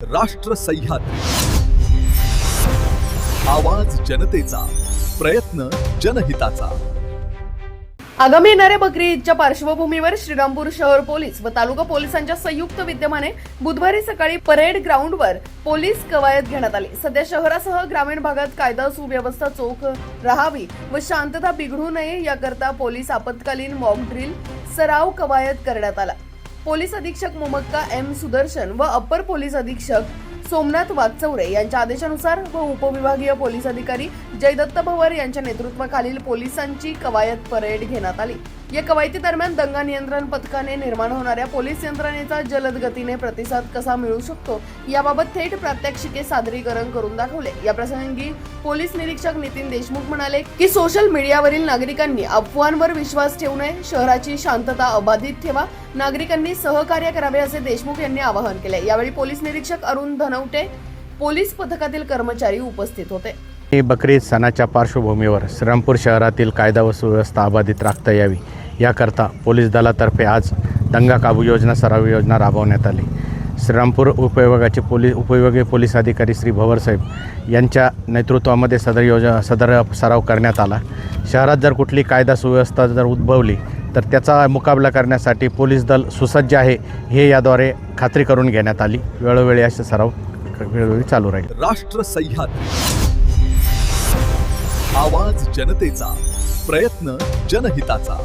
राष्ट्र सह्याद्री, आवाज जनतेचा, प्रयत्न जनहिताचा। आगामी येणाऱ्या बकरी ईदच्या पार्श्वभूमीवर श्रीरामपूर शहर पोलीस व तालुका पोलिसांच्या संयुक्त विद्यमाने बुधवारी सकाळी परेड ग्राउंडवर पोलीस कवायत घेण्यात आली। सध्या शहरासह ग्रामीण भागात कायदा सुव्यवस्था चोख राहावी व शांतता बिघडू नये याकरता पोलीस आपत्कालीन मॉक ड्रिल सराव कवायत करण्यात आला। पोलीस अधीक्षक मुमक्का एम सुदर्शन व अप्पर पोलीस अधीक्षक सोमनाथ वागचौरे यांच्या आदेशानुसार व उपविभागीय पोलीस अधिकारी जयदत्त भवर यांच्या नेतृत्वाखालील पोलिसांची कवायत परेड घेण्यात आली। या कवायती दरम्यान दंगा नियंत्रण पथकाने निर्माण होणाऱ्या पोलीस यंत्रणेचा जलद गतीने प्रतिसाद कसा मिळू शकतो याबाबत थेट प्रात्यक्षिके सादरीकरण करून दाखवले। या प्रसंगी पोलीस निरीक्षक नितीन देशमुख म्हणाले की सोशल मीडियावरील नागरिकांनी अफवांवर विश्वास ठेवू नये, शहराची शांतता अबाधित ठेवा, नागरिकांनी सहकार्य करावे असे देशमुख यांनी आवाहन केले। यावेळी पोलीस निरीक्षक अरुण धनवटे, पोलीस पथकातील कर्मचारी उपस्थित होते। बकरी ईद सणाच्या पार्श्वभूमीवर श्रीरामपूर शहरातील कायदा व सुव्यवस्था अबाधित राखता यावी याकरता पोलीस दलातर्फे आज दंगा काबू योजना सराव योजना राबवण्यात आली। श्रीरामपूर उपविभागाचे उपविभागीय पोलीस अधिकारी श्री भवर साहेब यांच्या नेतृत्वामध्ये सदर सराव करण्यात आला। शहरात जर कुठली कायदा सुव्यवस्था जर उद्भवली तर त्याचा मुकाबला करण्यासाठी पोलीस दल सुसज्ज आहे हे याद्वारे खात्री करून घेण्यात आली। वेळोवेळी असे सराव वेळोवेळी चालू राहील। राष्ट्र सह्याद्री, आवाज जनतेचा, प्रयत्न जनहिताचा।